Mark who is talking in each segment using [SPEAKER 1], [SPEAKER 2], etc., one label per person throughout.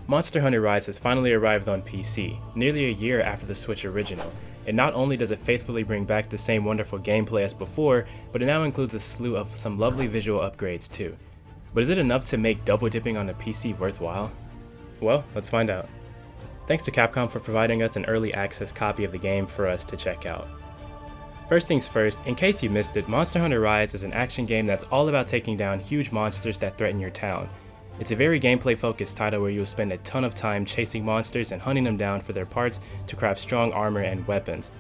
[SPEAKER 1] Monster Hunter Rise has finally arrived on PC, nearly a year after the Switch original, and not only does it faithfully bring back the same wonderful gameplay as before, but it now includes a slew of some lovely visual upgrades too. But is it enough to make double dipping on a PC worthwhile? Well, let's find out. Thanks to Capcom for providing us an early access copy of the game for us to check out. First things first, in case you missed it, Monster Hunter Rise is an action game that's all about taking down huge monsters that threaten your town. It's a very gameplay focused title where you'll spend a ton of time chasing monsters and hunting them down for their parts to craft strong armor and weapons.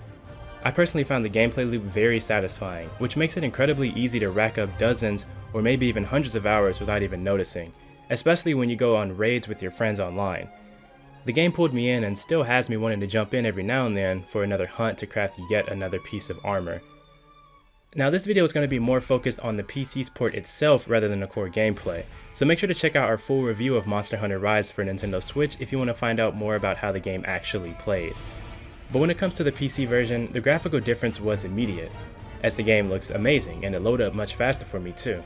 [SPEAKER 1] I personally found the gameplay loop very satisfying, which makes it incredibly easy to rack up dozens or maybe even hundreds of hours without even noticing, especially when you go on raids with your friends online. The game pulled me in and still has me wanting to jump in every now and then for another hunt to craft yet another piece of armor. Now this video is going to be more focused on the PC's port itself rather than the core gameplay, so make sure to check out our full review of Monster Hunter Rise for Nintendo Switch if you want to find out more about how the game actually plays. But when it comes to the PC version, the graphical difference was immediate, as the game looks amazing and it loaded up much faster for me too.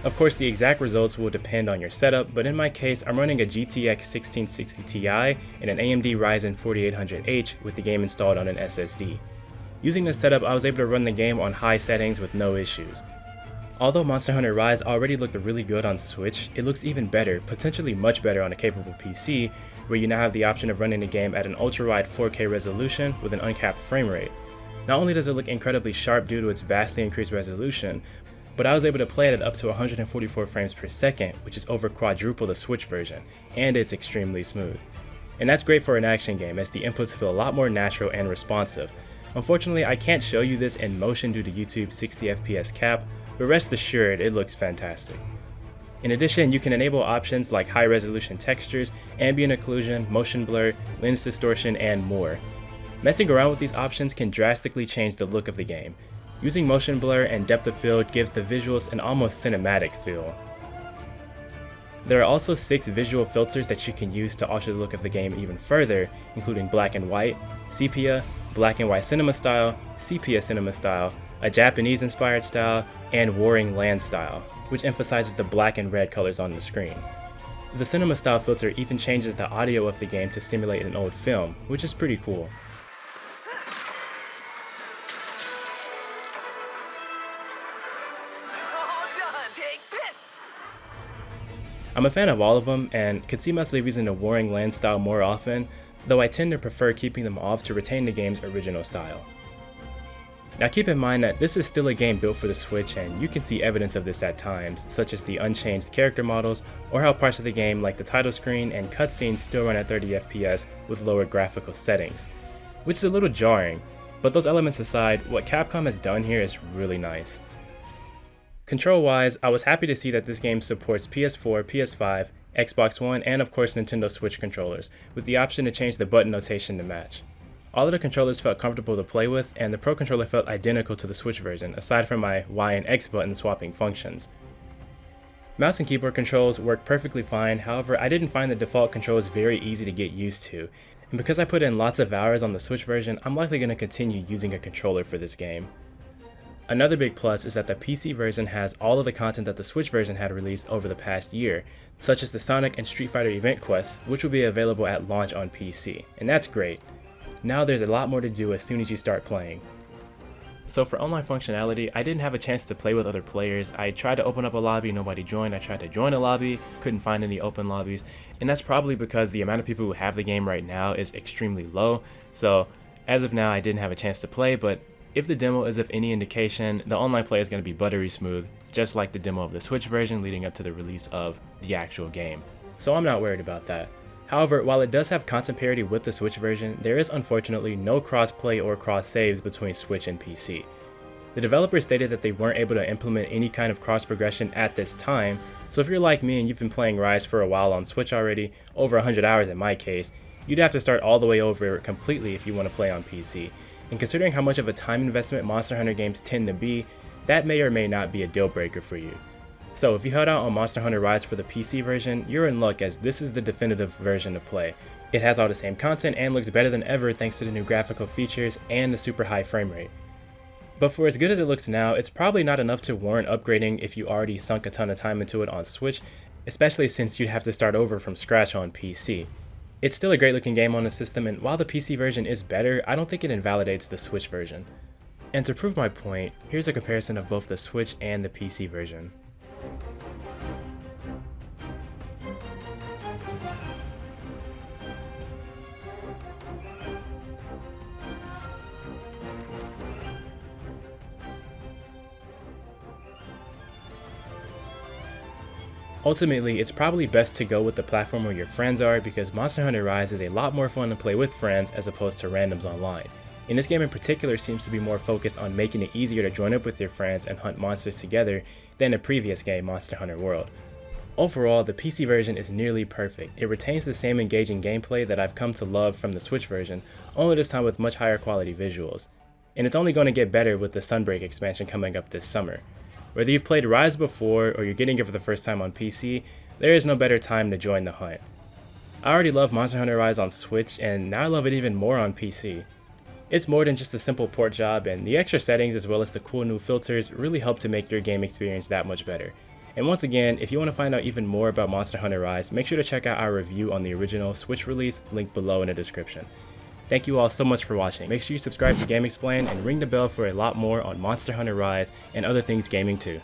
[SPEAKER 1] Of course, the exact results will depend on your setup, but in my case, I'm running a GTX 1660 Ti and an AMD Ryzen 4800H with the game installed on an SSD. Using this setup, I was able to run the game on high settings with no issues. Although Monster Hunter Rise already looked really good on Switch, it looks even better, potentially much better on a capable PC, where you now have the option of running the game at an ultra-wide 4K resolution with an uncapped frame rate. Not only does it look incredibly sharp due to its vastly increased resolution, but I was able to play it at up to 144 frames per second, which is over quadruple the Switch version, and it's extremely smooth. And that's great for an action game, as the inputs feel a lot more natural and responsive. Unfortunately, I can't show you this in motion due to YouTube's 60 FPS cap, but rest assured it looks fantastic. In addition, you can enable options like high resolution textures, ambient occlusion, motion blur, lens distortion, and more. Messing around with these options can drastically change the look of the game. Using motion blur and depth of field gives the visuals an almost cinematic feel. There are also 6 visual filters that you can use to alter the look of the game even further, including black and white, sepia, black and white cinema style, sepia cinema style, a Japanese inspired style, and warring land style, which emphasizes the black and red colors on the screen. The cinema style filter even changes the audio of the game to simulate an old film, which is pretty cool. I'm a fan of all of them and could see myself using the warring land style more often, though I tend to prefer keeping them off to retain the game's original style. Now keep in mind that this is still a game built for the Switch, and you can see evidence of this at times, such as the unchanged character models, or how parts of the game like the title screen and cutscenes still run at 30 FPS with lower graphical settings, which is a little jarring, but those elements aside, what Capcom has done here is really nice. Control-wise, I was happy to see that this game supports PS4, PS5, Xbox One, and of course Nintendo Switch controllers, with the option to change the button notation to match. All of the controllers felt comfortable to play with, and the Pro Controller felt identical to the Switch version, aside from my Y and X button swapping functions. Mouse and keyboard controls work perfectly fine, however I didn't find the default controls very easy to get used to, and because I put in lots of hours on the Switch version, I'm likely going to continue using a controller for this game. Another big plus is that the PC version has all of the content that the Switch version had released over the past year, such as the Sonic and Street Fighter event quests, which will be available at launch on PC, and that's great. Now there's a lot more to do as soon as you start playing. So for online functionality, I didn't have a chance to play with other players. I tried to open up a lobby, nobody joined. I tried to join a lobby, couldn't find any open lobbies, and that's probably because the amount of people who have the game right now is extremely low. So as of now, I didn't have a chance to play, but if the demo is of any indication, the online play is going to be buttery smooth, just like the demo of the Switch version leading up to the release of the actual game. So I'm not worried about that. However, while it does have content parity with the Switch version, there is unfortunately no cross-play or cross-saves between Switch and PC. The developers stated that they weren't able to implement any kind of cross-progression at this time, so if you're like me and you've been playing Rise for a while on Switch already, over 100 hours in my case, you'd have to start all the way over completely if you want to play on PC. And considering how much of a time investment Monster Hunter games tend to be, that may or may not be a deal breaker for you. So if you held out on Monster Hunter Rise for the PC version, you're in luck, as this is the definitive version to play. It has all the same content and looks better than ever thanks to the new graphical features and the super high frame rate. But for as good as it looks now, it's probably not enough to warrant upgrading if you already sunk a ton of time into it on Switch, especially since you'd have to start over from scratch on PC. It's still a great looking game on the system, and while the PC version is better, I don't think it invalidates the Switch version. And to prove my point, here's a comparison of both the Switch and the PC version. Ultimately, it's probably best to go with the platform where your friends are because Monster Hunter Rise is a lot more fun to play with friends as opposed to randoms online. And this game in particular seems to be more focused on making it easier to join up with your friends and hunt monsters together than the previous game, Monster Hunter World. Overall, the PC version is nearly perfect. It retains the same engaging gameplay that I've come to love from the Switch version, only this time with much higher quality visuals. And it's only going to get better with the Sunbreak expansion coming up this summer. Whether you've played Rise before or you're getting it for the first time on PC, there is no better time to join the hunt. I already love Monster Hunter Rise on Switch, and now I love it even more on PC. It's more than just a simple port job, and the extra settings as well as the cool new filters really help to make your game experience that much better. And once again, if you want to find out even more about Monster Hunter Rise, make sure to check out our review on the original Switch release, linked below in the description. Thank you all so much for watching. Make sure you subscribe to GameXplain and ring the bell for a lot more on Monster Hunter Rise and other things gaming too.